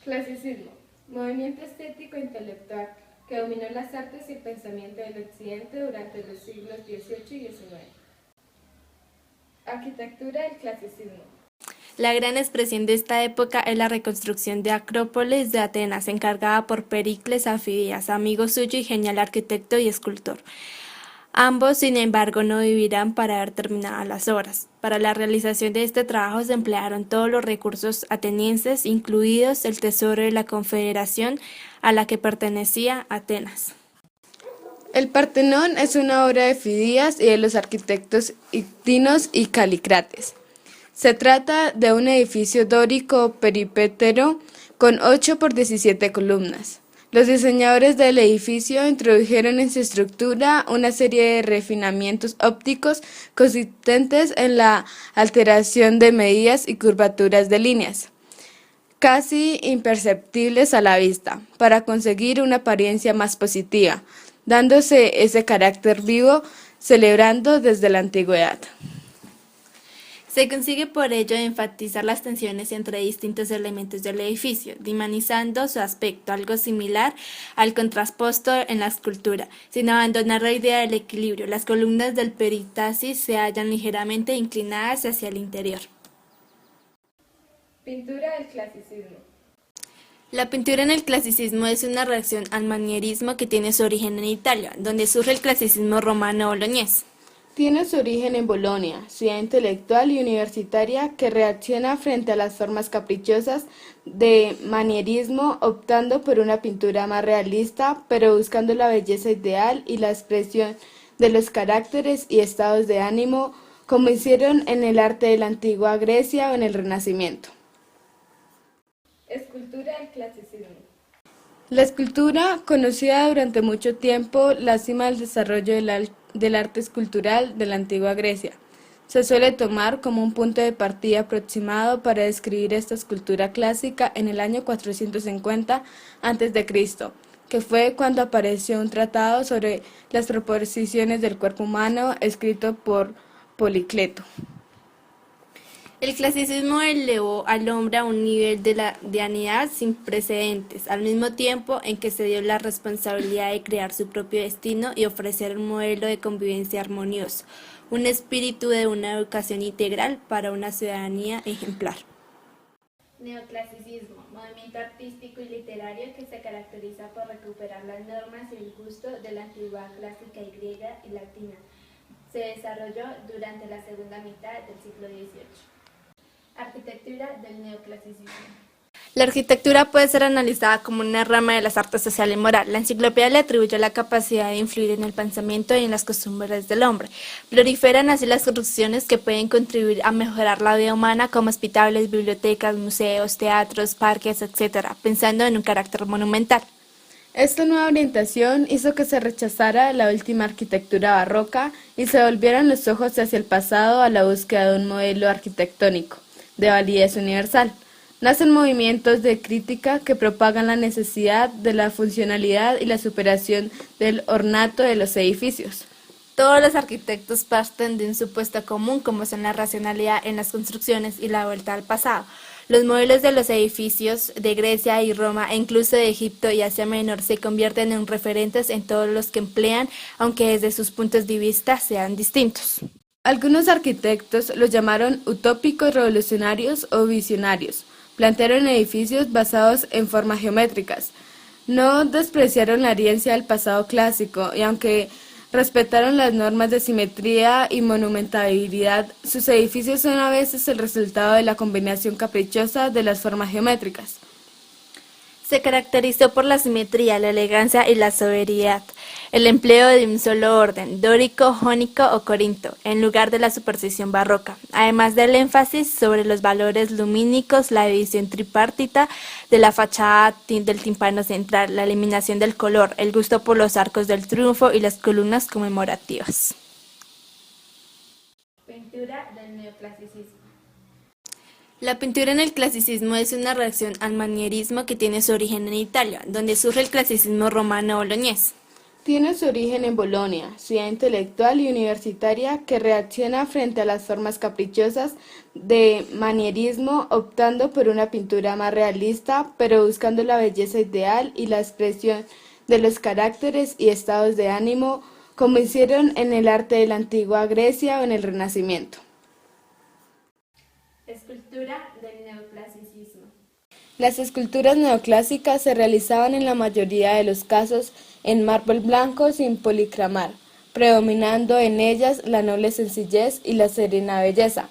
Clasicismo, movimiento estético intelectual que dominó las artes y el pensamiento del occidente durante los siglos XVIII y XIX. Arquitectura del clasicismo. La gran expresión de esta época es la reconstrucción de Acrópolis de Atenas, encargada por Pericles Afidías, amigo suyo y genial arquitecto y escultor. Ambos, sin embargo, no vivirán para ver terminadas las obras. Para la realización de este trabajo se emplearon todos los recursos atenienses, incluidos el tesoro de la confederación a la que pertenecía Atenas. El Partenón es una obra de Fidías y de los arquitectos Ictinos y Calícrates. Se trata de un edificio dórico peripétero con 8 por 17 columnas. Los diseñadores del edificio introdujeron en su estructura una serie de refinamientos ópticos consistentes en la alteración de medidas y curvaturas de líneas, casi imperceptibles a la vista, para conseguir una apariencia más positiva, dándose ese carácter vivo, celebrando desde la antigüedad. Se consigue por ello enfatizar las tensiones entre distintos elementos del edificio, dinamizando su aspecto, algo similar al contrasposto en la escultura, sin abandonar la idea del equilibrio. Las columnas del peritasis se hallan ligeramente inclinadas hacia el interior. Pintura del clasicismo. La pintura en el clasicismo es una reacción al manierismo que tiene su origen en Italia, donde surge el clasicismo romano-boloñés. Tiene su origen en Bolonia, ciudad intelectual y universitaria que reacciona frente a las formas caprichosas de manierismo, optando por una pintura más realista, pero buscando la belleza ideal y la expresión de los caracteres y estados de ánimo, como hicieron en el arte de la antigua Grecia o en el Renacimiento. Escultura del clasicismo. La escultura, conocida durante mucho tiempo la cima del desarrollo del arte escultural de la antigua Grecia, se suele tomar como un punto de partida aproximado para describir esta escultura clásica en el año 450 a.C., que fue cuando apareció un tratado sobre las proporciones del cuerpo humano escrito por Policleto. El clasicismo elevó al hombre a un nivel de la dignidad sin precedentes, al mismo tiempo en que se dio la responsabilidad de crear su propio destino y ofrecer un modelo de convivencia armonioso, un espíritu de una educación integral para una ciudadanía ejemplar. Neoclasicismo, movimiento artístico y literario que se caracteriza por recuperar las normas y el gusto de la antigüedad clásica y griega y latina. Se desarrolló durante la segunda mitad del siglo XVIII. Arquitectura del neoclasicismo. La arquitectura puede ser analizada como una rama de las artes social y moral. La enciclopedia le atribuye la capacidad de influir en el pensamiento y en las costumbres del hombre. Proliferan así las construcciones que pueden contribuir a mejorar la vida humana, como hospitales, bibliotecas, museos, teatros, parques, etc., pensando en un carácter monumental. Esta nueva orientación hizo que se rechazara la última arquitectura barroca y se volvieran los ojos hacia el pasado a la búsqueda de un modelo arquitectónico de validez universal. Nacen movimientos de crítica que propagan la necesidad de la funcionalidad y la superación del ornato de los edificios. Todos los arquitectos parten de un supuesto común, como son la racionalidad en las construcciones y la vuelta al pasado. Los modelos de los edificios de Grecia y Roma, e incluso de Egipto y Asia Menor, se convierten en referentes en todos los que emplean, aunque desde sus puntos de vista sean distintos. Algunos arquitectos los llamaron utópicos revolucionarios o visionarios. Plantearon edificios basados en formas geométricas. No despreciaron la herencia del pasado clásico y aunque respetaron las normas de simetría y monumentalidad, sus edificios son a veces el resultado de la combinación caprichosa de las formas geométricas. Se caracterizó por la simetría, la elegancia y la sobriedad, el empleo de un solo orden, dórico, jónico o corinto, en lugar de la superposición barroca, además del énfasis sobre los valores lumínicos, la división tripartita de la fachada del tímpano central, la eliminación del color, el gusto por los arcos del triunfo y las columnas conmemorativas. Pintura del neoclasicismo. La pintura en el clasicismo es una reacción al manierismo que tiene su origen en Italia, donde surge el clasicismo romano-boloñés. tiene su origen en Bolonia, ciudad intelectual y universitaria que reacciona frente a las formas caprichosas de manierismo, optando por una pintura más realista, pero buscando la belleza ideal y la expresión de los caracteres y estados de ánimo, como hicieron en el arte de la antigua Grecia o en el Renacimiento. Escultura del neoclasicismo. Las esculturas neoclásicas se realizaban en la mayoría de los casos en mármol blanco sin policromar, predominando en ellas la noble sencillez y la serena belleza.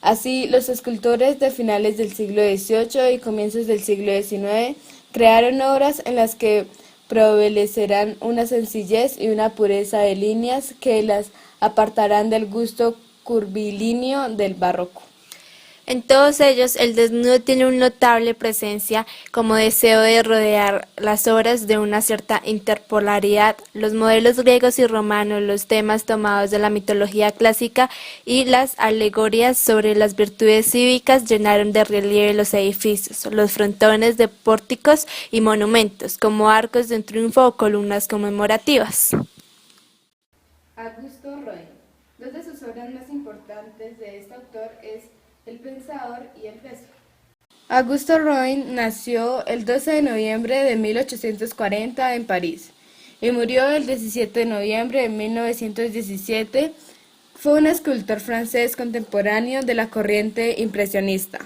Así, los escultores de finales del siglo XVIII y comienzos del siglo XIX crearon obras en las que prevalecerán una sencillez y una pureza de líneas que las apartarán del gusto curvilíneo del barroco. En todos ellos, el desnudo tiene una notable presencia como deseo de rodear las obras de una cierta interpolaridad. Los modelos griegos y romanos, los temas tomados de la mitología clásica y las alegorías sobre las virtudes cívicas llenaron de relieve los edificios, los frontones de pórticos y monumentos, como arcos de un triunfo o columnas conmemorativas. Augusto Rodin. Dos de sus obras más importantes de este autor es El Pensador y El Beso. Augusto Rodin nació el 12 de noviembre de 1840 en París y murió el 17 de noviembre de 1917. Fue un escultor francés contemporáneo de la corriente impresionista.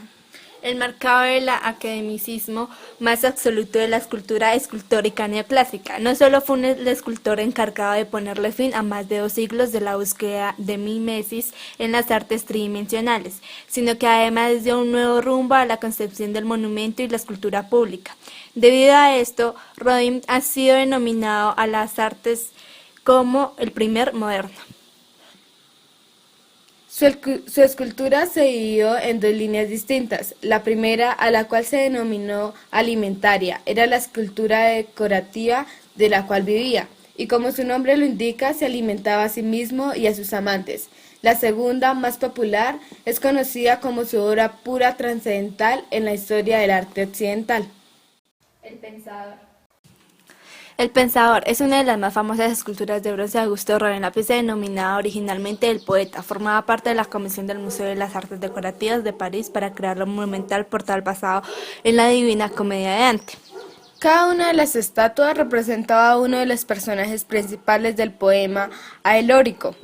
El marcado del academicismo más absoluto de la escultura escultórica neoclásica. No solo fue el escultor encargado de ponerle fin a más de 2 siglos de la búsqueda de mimesis en las artes tridimensionales, sino que además dio un nuevo rumbo a la concepción del monumento y la escultura pública. Debido a esto, Rodin ha sido denominado a las artes como el primer moderno. Su escultura se dividió en 2 líneas distintas. La primera, a la cual se denominó alimentaria, era la escultura decorativa de la cual vivía, y como su nombre lo indica, se alimentaba a sí mismo y a sus amantes. La segunda, más popular, es conocida como su obra pura trascendental en la historia del arte occidental. El Pensador. El Pensador es una de las más famosas esculturas de bronce de Augusto Rodin. La pieza, denominada originalmente El Poeta, formaba parte de la comisión del Museo de las Artes Decorativas de París para crear lo monumental portal basado en la Divina Comedia de Dante. Cada una de las estatuas representaba a uno de los personajes principales del poema alegórico.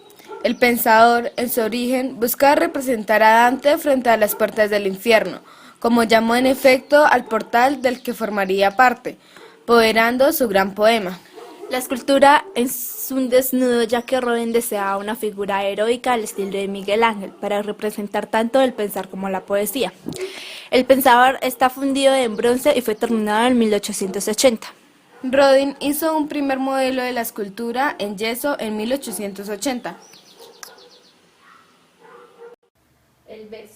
El Pensador, en su origen, buscaba representar a Dante frente a las puertas del infierno, como llamó en efecto al portal del que formaría parte, apoderando su gran poema. La escultura es un desnudo, ya que Rodin deseaba una figura heroica al estilo de Miguel Ángel, para representar tanto el pensar como la poesía. El Pensador está fundido en bronce y fue terminado en 1880. Rodin hizo un primer modelo de la escultura en yeso en 1880. El Beso.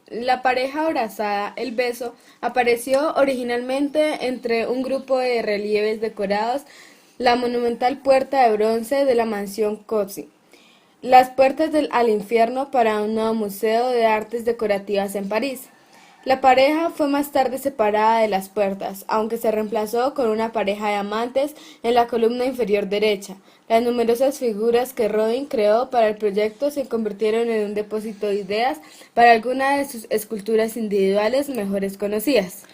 La pareja abrazada, El Beso, apareció originalmente entre un grupo de relieves decorados la monumental puerta de bronce de la mansión Cozzi, las puertas al infierno para un nuevo museo de artes decorativas en París. La pareja fue más tarde separada de las puertas, aunque se reemplazó con una pareja de amantes en la columna inferior derecha. Las numerosas figuras que Rodin creó para el proyecto se convirtieron en un depósito de ideas para algunas de sus esculturas individuales mejores conocidas.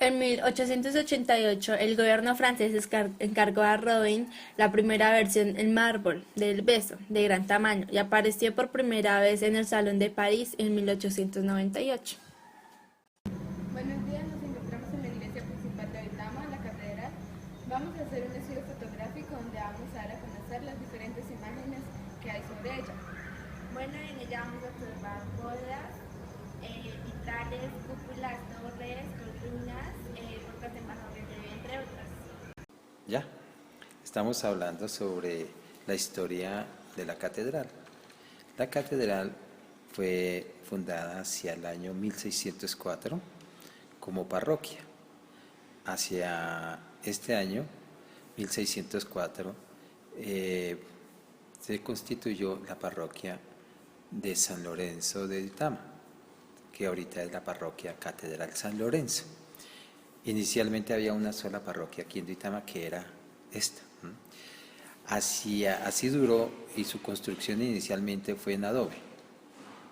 En 1888, el gobierno francés encargó a Rodin la primera versión en mármol del Beso, de gran tamaño, y apareció por primera vez en el Salón de París en 1898. Buenos días, nos encontramos en la iglesia principal de Oitama, la catedral. Vamos a hacer un estudio fotográfico donde vamos a dar a conocer las diferentes imágenes que hay sobre ella. Bueno, en ella vamos a observar bolas, vitrales, cúpulas, torres, columnas, puertas de marco relieve, entre otras. Ya, estamos hablando sobre la historia de la catedral. La catedral fue fundada hacia el año 1604 como parroquia. Hacia este año, 1604, se constituyó la parroquia de San Lorenzo de Duitama, que ahorita es la parroquia Catedral San Lorenzo. Inicialmente había una sola parroquia aquí en Duitama, que era esta. Así duró, y su construcción inicialmente fue en adobe,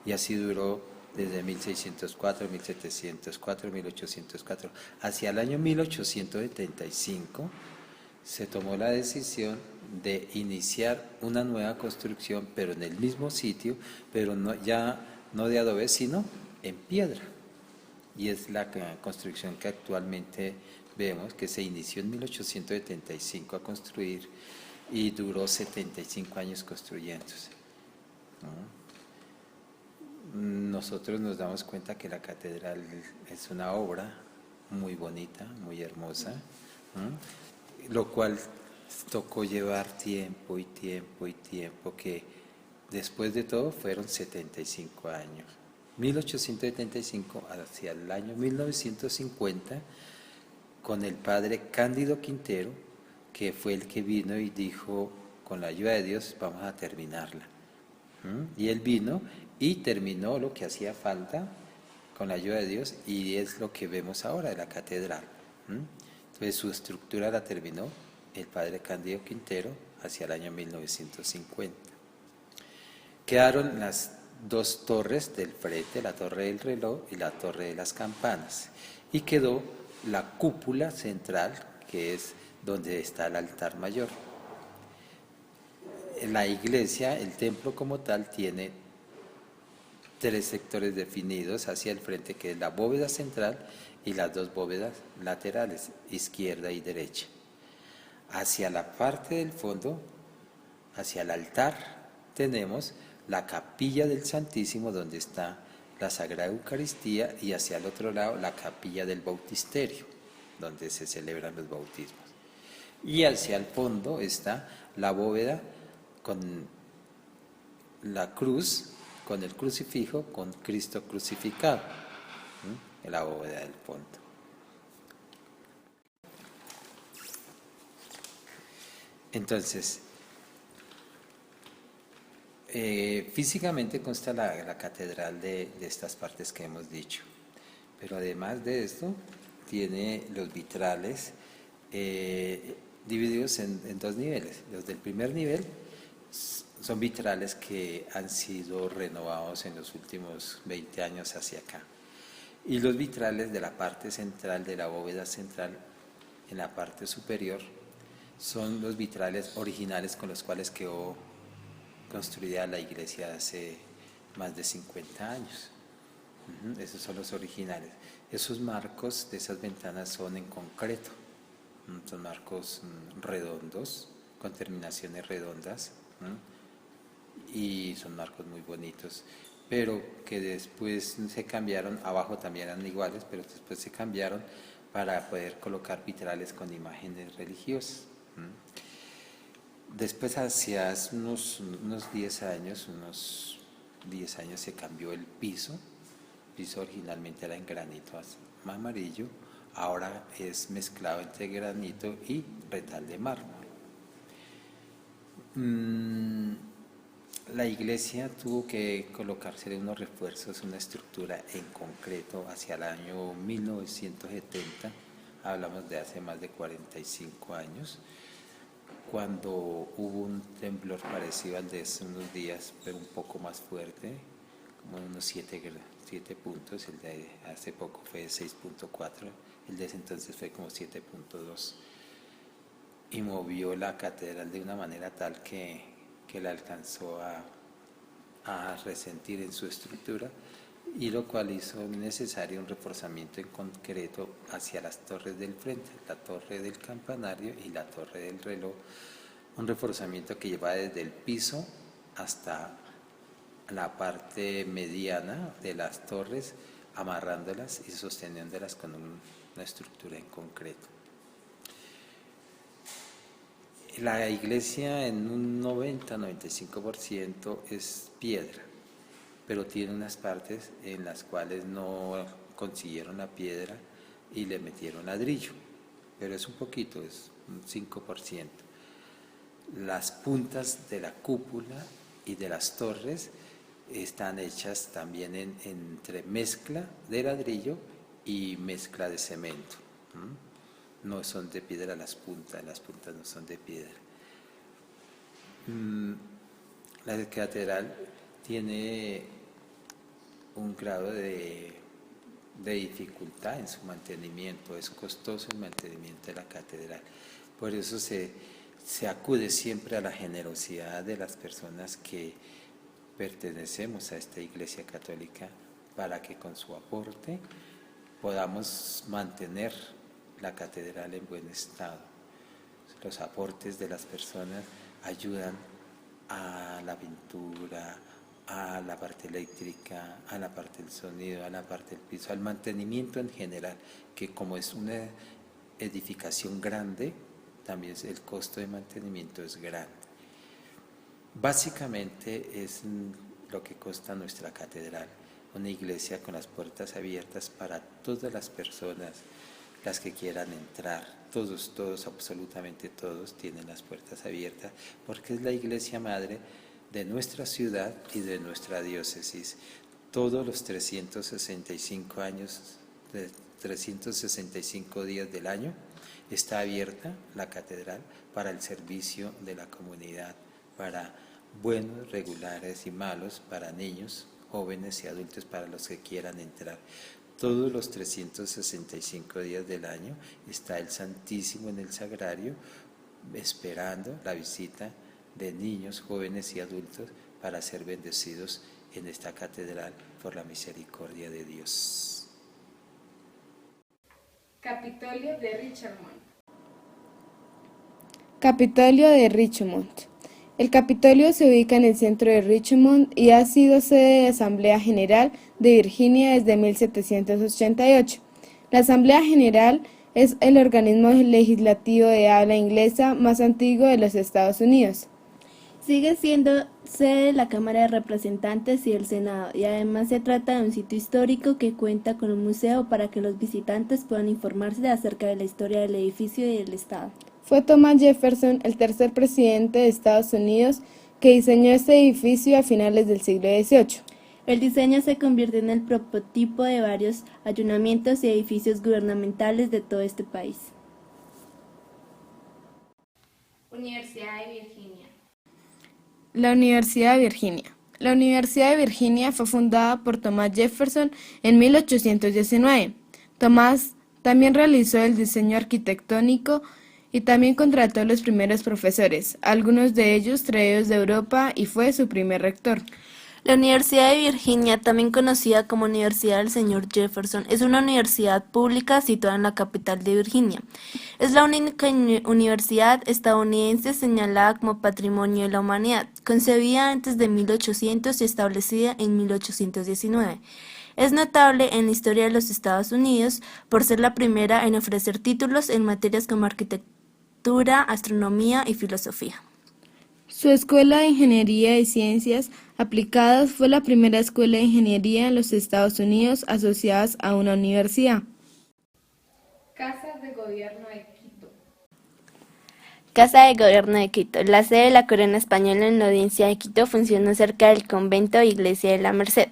y así duró desde 1604, 1704, 1804. Hacia el año 1875 se tomó la decisión de iniciar una nueva construcción, pero en el mismo sitio, pero ya no de adobe, sino en piedra. Y es la construcción que actualmente vemos, que se inició en 1875 a construir y duró 75 años construyéndose, ¿no? Nosotros nos damos cuenta que la catedral es una obra muy bonita, muy hermosa, ¿no? Lo cual tocó llevar tiempo y tiempo y tiempo, que después de todo fueron 75 años. 1875 hacia el año 1950, con el padre Cándido Quintero, que fue el que vino y dijo, con la ayuda de Dios vamos a terminarla. Y él vino y terminó lo que hacía falta con la ayuda de Dios, y es lo que vemos ahora de la catedral. Entonces su estructura la terminó el padre Cándido Quintero hacia el año 1950. Quedaron las dos torres del frente, la torre del reloj y la torre de las campanas, y quedó la cúpula central, que es donde está el altar mayor. La iglesia, el templo como tal, tiene tres sectores definidos hacia el frente, que es la bóveda central y las dos bóvedas laterales, izquierda y derecha. Hacia la parte del fondo, hacia el altar, tenemos la capilla del Santísimo, donde está la Sagrada Eucaristía, y hacia el otro lado la capilla del Bautisterio, donde se celebran los bautismos. Y hacia el fondo está la bóveda con la cruz, con el crucifijo, con Cristo crucificado, en la bóveda del fondo. Entonces, físicamente consta la catedral de estas partes que hemos dicho, pero además de esto tiene los vitrales divididos en dos niveles. Los del primer nivel son vitrales que han sido renovados en los últimos 20 años hacia acá, y los vitrales de la parte central, de la bóveda central, en la parte superior, son los vitrales originales con los cuales quedó construida la iglesia hace más de 50 años. Esos son los originales. Esos marcos de esas ventanas son en concreto, son marcos redondos, con terminaciones redondas, y son marcos muy bonitos, pero que después se cambiaron. Abajo también eran iguales, pero después se cambiaron para poder colocar vitrales con imágenes religiosas. Después, hacia unos 10 años, se cambió el piso. El piso originalmente era en granito amarillo, ahora es mezclado entre granito y retal de mármol. La iglesia tuvo que colocarse unos refuerzos, una estructura en concreto hacia el año 1970, hablamos de hace más de 45 años, cuando hubo un temblor parecido al de hace unos días, pero un poco más fuerte, como unos 7 puntos. El de hace poco fue 6.4, el de ese entonces fue como 7.2, y movió la catedral de una manera tal que la alcanzó a resentir en su estructura, y lo cual hizo necesario un reforzamiento en concreto hacia las torres del frente, la torre del campanario y la torre del reloj, un reforzamiento que lleva desde el piso hasta la parte mediana de las torres, amarrándolas y sosteniéndolas con una estructura en concreto. La iglesia en un 90-95% es piedra, pero tiene unas partes en las cuales no consiguieron la piedra y le metieron ladrillo, pero es un poquito, es un 5%. Las puntas de la cúpula y de las torres están hechas también entre mezcla de ladrillo y mezcla de cemento. No son de piedra las puntas no son de piedra. Mm, La catedral tiene un grado de dificultad en su mantenimiento, es costoso el mantenimiento de la catedral. Por eso se acude siempre a la generosidad de las personas que pertenecemos a esta Iglesia Católica para que con su aporte podamos mantener la catedral en buen estado. Los aportes de las personas ayudan a la pintura, a la parte eléctrica, a la parte del sonido, a la parte del piso, al mantenimiento en general, que como es una edificación grande, también el costo de mantenimiento es grande. Básicamente es lo que cuesta nuestra catedral, una iglesia con las puertas abiertas para todas las personas, las que quieran entrar, todos, absolutamente todos tienen las puertas abiertas, porque es la iglesia madre de nuestra ciudad y de nuestra diócesis. Todos los 365 años, 365 días del año, está abierta la catedral para el servicio de la comunidad, para buenos, regulares y malos, para niños, jóvenes y adultos, para los que quieran entrar. Todos los 365 días del año está el Santísimo en el Sagrario, esperando la visita de niños, jóvenes y adultos para ser bendecidos en esta catedral por la misericordia de Dios. Capitolio de Richmond. Capitolio de Richmond. El Capitolio se ubica en el centro de Richmond y ha sido sede de Asamblea General de Virginia desde 1788. La Asamblea General es el organismo legislativo de habla inglesa más antiguo de los Estados Unidos. Sigue siendo sede de la Cámara de Representantes y del Senado, y además se trata de un sitio histórico que cuenta con un museo para que los visitantes puedan informarse acerca de la historia del edificio y del Estado. Fue Thomas Jefferson, el tercer presidente de Estados Unidos, que diseñó este edificio a finales del siglo XVIII. El diseño se convirtió en el prototipo de varios ayuntamientos y edificios gubernamentales de todo este país. Universidad de Virginia. La Universidad de Virginia. La Universidad de Virginia fue fundada por Thomas Jefferson en 1819. Thomas también realizó el diseño arquitectónico y también contrató a los primeros profesores, algunos de ellos traídos de Europa, y fue su primer rector. La Universidad de Virginia, también conocida como Universidad del Señor Jefferson, es una universidad pública situada en la capital de Virginia. Es la única universidad estadounidense señalada como Patrimonio de la Humanidad, concebida antes de 1800 y establecida en 1819. Es notable en la historia de los Estados Unidos por ser la primera en ofrecer títulos en materias como arquitectura, astronomía y filosofía. Su Escuela de Ingeniería y Ciencias Aplicadas fue la primera escuela de ingeniería en los Estados Unidos asociadas a una universidad. Casa de Gobierno de Quito. Casa de Gobierno de Quito. La sede de la Corona Española en la Audiencia de Quito funcionó cerca del convento e Iglesia de la Merced,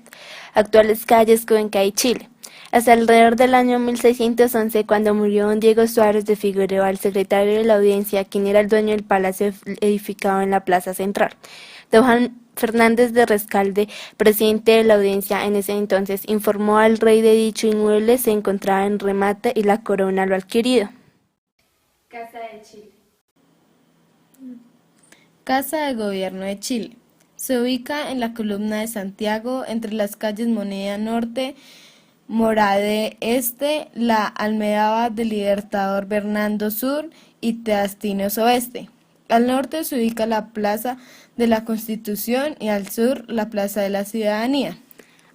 actuales calles Cuenca y Chile, hasta alrededor del año 1611, cuando murió don Diego Suárez de Figueroa, el secretario de la Audiencia, quien era el dueño del palacio edificado en la Plaza Central. Don Juan Fernández de Rescalde, presidente de la Audiencia en ese entonces, informó al rey de dicho inmueble se encontraba en remate y la corona lo adquirido. Casa de Chile. Casa de Gobierno de Chile. Se ubica en la Comuna de Santiago, entre las calles Moneda Norte, Morade Este, la Almendaba del Libertador Bernardo Sur y Teatinos Oeste. Al norte se ubica la Plaza de la Constitución y al sur la Plaza de la Ciudadanía.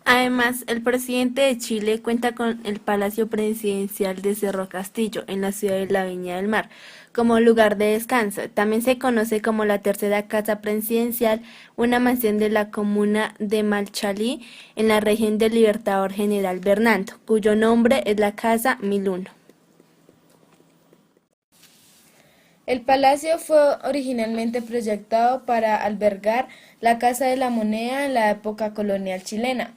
Además, el presidente de Chile cuenta con el Palacio Presidencial de Cerro Castillo, en la ciudad de la Viña del Mar, como lugar de descanso. También se conoce como la tercera casa presidencial, una mansión de la comuna de Malchalí, en la región del Libertador General Bernardo, cuyo nombre es la Casa 1001. El palacio fue originalmente proyectado para albergar la Casa de la Moneda en la época colonial chilena,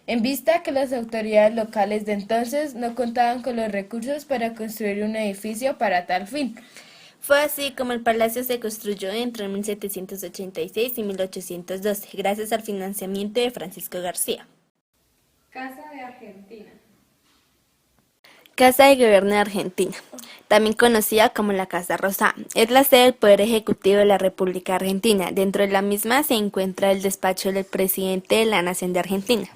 en vista que las autoridades locales de entonces no contaban con los recursos para construir un edificio para tal fin. Fue así como el palacio se construyó entre 1786 y 1812, gracias al financiamiento de Francisco García. Casa de Argentina. Casa de Gobierno de Argentina, también conocida como la Casa Rosada, es la sede del Poder Ejecutivo de la República Argentina. Dentro de la misma se encuentra el despacho del presidente de la Nación de Argentina.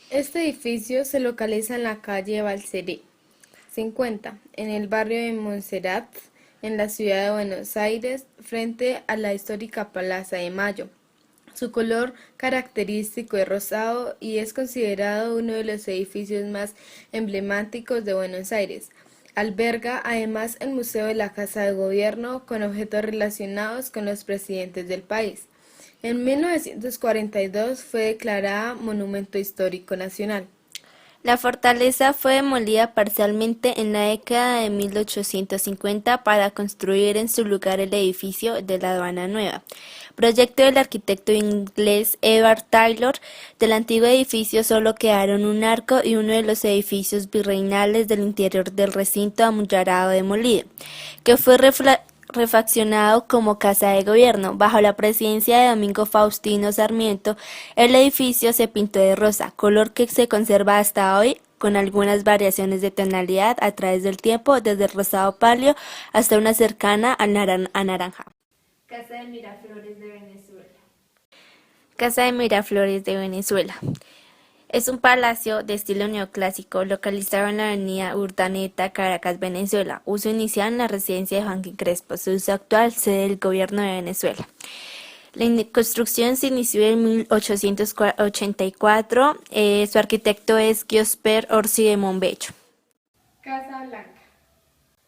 Este edificio se localiza en la calle Balceré 50, en el barrio de Montserrat, en la ciudad de Buenos Aires, frente a la histórica Plaza de Mayo. Su color característico es rosado y es considerado uno de los edificios más emblemáticos de Buenos Aires. Alberga además el Museo de la Casa de Gobierno con objetos relacionados con los presidentes del país. En 1942 fue declarada Monumento Histórico Nacional. La fortaleza fue demolida parcialmente en la década de 1850 para construir en su lugar el edificio de la Aduana Nueva, proyecto del arquitecto inglés Edward Taylor. Del antiguo edificio solo quedaron un arco y uno de los edificios virreinales del interior del recinto amurallado demolido, que fue refaccionado como Casa de Gobierno. Bajo la presidencia de Domingo Faustino Sarmiento, el edificio se pintó de rosa, color que se conserva hasta hoy con algunas variaciones de tonalidad a través del tiempo, desde el rosado pálido hasta una cercana al naranja. Casa de Miraflores de Venezuela. Casa de Miraflores de Venezuela. Es un palacio de estilo neoclásico localizado en la avenida Urdaneta, Caracas, Venezuela. Uso inicial en la residencia de Joaquín Crespo, su uso actual sede del gobierno de Venezuela. La construcción se inició en 1884, su arquitecto es Giosper Orsi de Monbello. Casa Blanca.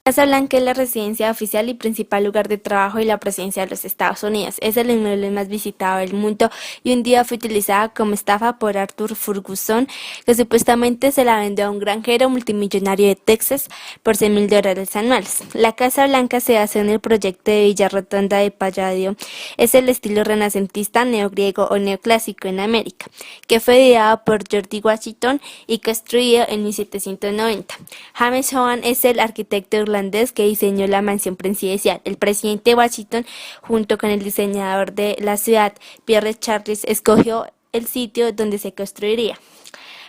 Casa Blanca es la residencia oficial y principal lugar de trabajo y la presencia de los Estados Unidos. Es el inmueble más visitado del mundo y un día fue utilizada como estafa por Arthur Ferguson, que supuestamente se la vendió a un granjero multimillonario de Texas por $100,000 anuales. La Casa Blanca se basó en el proyecto de Villa Rotonda de Palladio. Es el estilo renacentista, neogriego o neoclásico en América, que fue ideado por George Washington y construido en 1790. James Hogan es el arquitecto irlandés que diseñó la mansión presidencial. El presidente Washington, junto con el diseñador de la ciudad, Pierre Charles, escogió el sitio donde se construiría.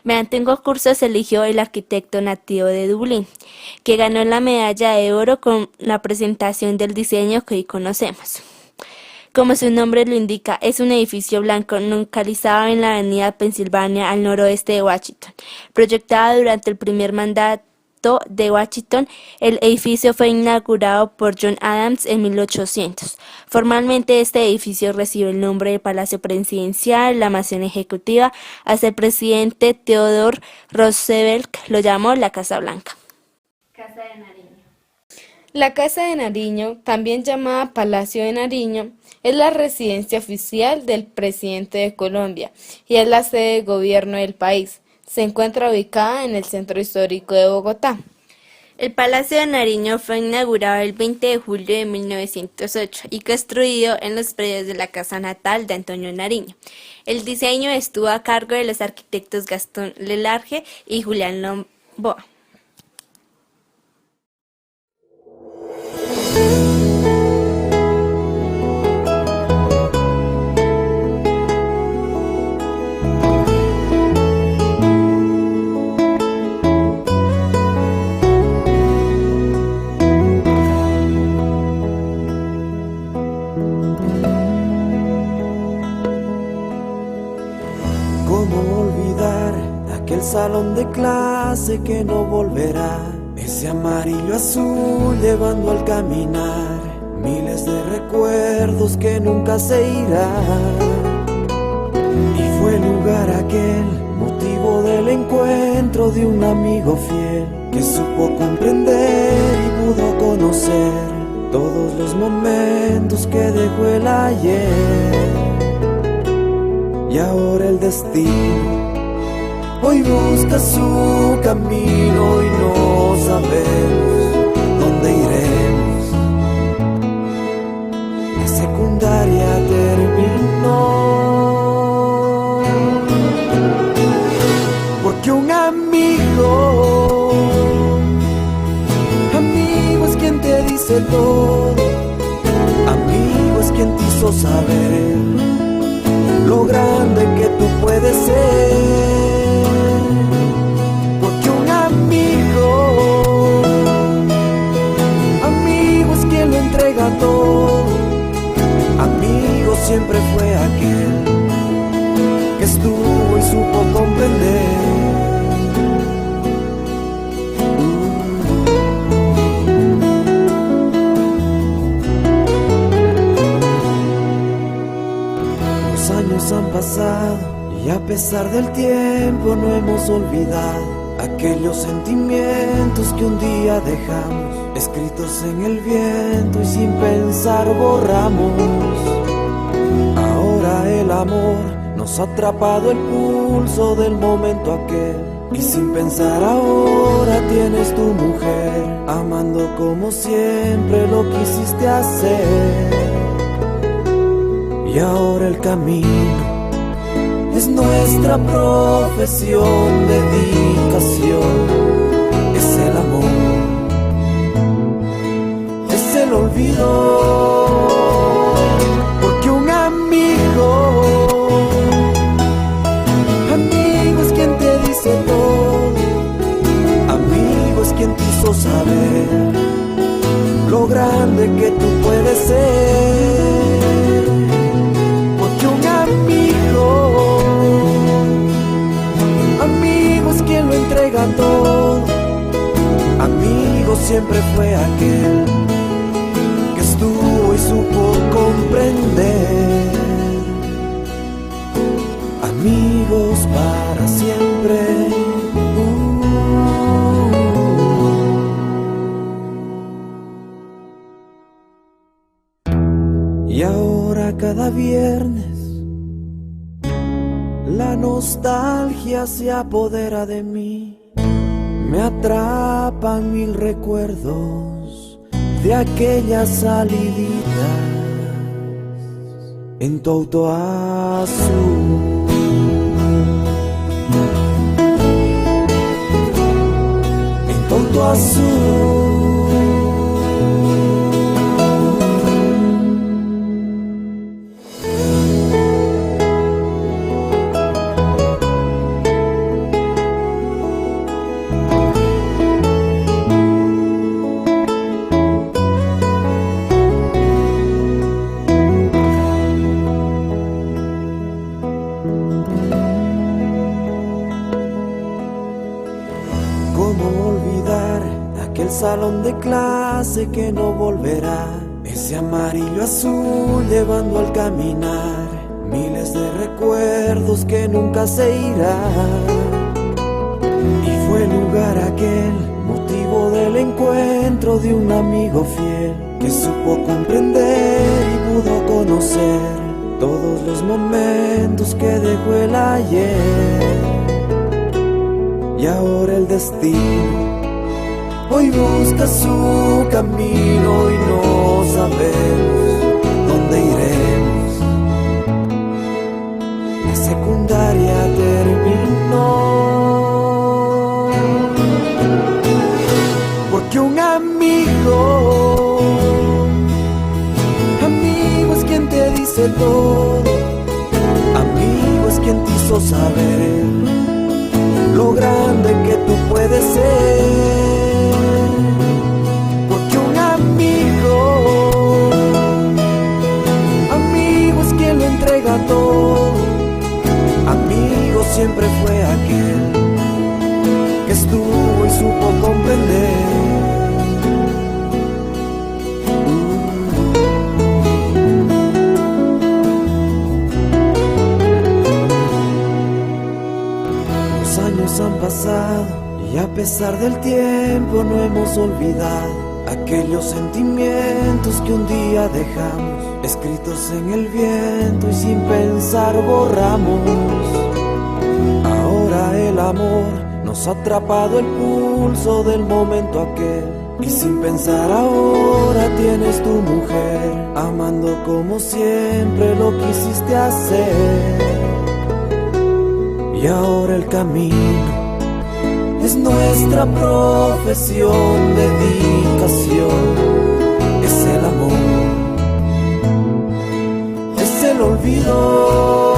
Mediante un concurso se eligió el arquitecto nativo de Dublín, que ganó la medalla de oro con la presentación del diseño que hoy conocemos. Como su nombre lo indica, es un edificio blanco localizado en la avenida Pensilvania al noroeste de Washington. Proyectado durante el primer mandato de Washington, el edificio fue inaugurado por John Adams en 1800. Formalmente este edificio recibe el nombre de Palacio Presidencial. La mansión ejecutiva, hasta el presidente Theodore Roosevelt, lo llamó la Casa Blanca. Casa de Nariño. La Casa de Nariño, también llamada Palacio de Nariño, es la residencia oficial del presidente de Colombia y es la sede de gobierno del país. Se encuentra ubicada en el centro histórico de Bogotá. El Palacio de Nariño fue inaugurado el 20 de julio de 1908 y construido en los predios de la casa natal de Antonio Nariño. El diseño estuvo a cargo de los arquitectos Gastón Lelarge y Julián Lomboa. Salón de clase que no volverá, ese amarillo azul llevando al caminar, miles de recuerdos que nunca se irán. Y fue el lugar aquel, motivo del encuentro de un amigo fiel, que supo comprender y pudo conocer todos los momentos que dejó el ayer. Y ahora el destino hoy busca su camino y no sabemos dónde iremos. La secundaria terminó, porque un amigo es quien te dice todo, quien te hizo saber lo grande que tú puedes ser. Porque un amigo es quien lo entrega todo. Amigo siempre fue aquel que estuvo y supo comprender. Los años han pasado y a pesar del tiempo no hemos olvidado aquellos sentimientos que un día dejamos escritos en el viento y sin pensar borramos. Ahora el amor nos ha atrapado el pulso del momento aquel y sin pensar ahora tienes tu mujer, amando como siempre lo quisiste hacer. Y ahora el camino es nuestra profesión, dedicación, es el amor, es el olvido. Porque un amigo es quien te dice todo. Amigo es quien te hizo saber lo grande que tú puedes ser. Porque un amigo es quien lo entrega todo. Amigo siempre fue aquel que estuvo y supo comprender. Amigos para siempre. Y ahora cada viernes la nostalgia se apodera de mí. Me atrapan mil recuerdos de aquellas saliditas en tu auto azul. En tu auto azul. Salón de clase que no volverá, ese amarillo azul llevando al caminar miles de recuerdos que nunca se irán. Y fue el lugar aquel, motivo del encuentro de un amigo fiel que supo comprender y pudo conocer todos los momentos que dejó el ayer. Y ahora el destino hoy busca su camino y no sabemos dónde iremos. La secundaria terminó. Porque un amigo es quien te dice todo. Amigo es quien te hizo saber lo grande que tú puedes ser. Entrega todo. Amigo siempre fue aquel que estuvo y supo comprender. Los años han pasado y a pesar del tiempo no hemos olvidado aquellos sentimientos que un día dejamos escritos en el viento y sin pensar borramos. Ahora el amor nos ha atrapado el pulso del momento aquel y sin pensar ahora tienes tu mujer, amando como siempre lo quisiste hacer. Y ahora el camino es nuestra profesión, dedicación, es el amor, olvidó.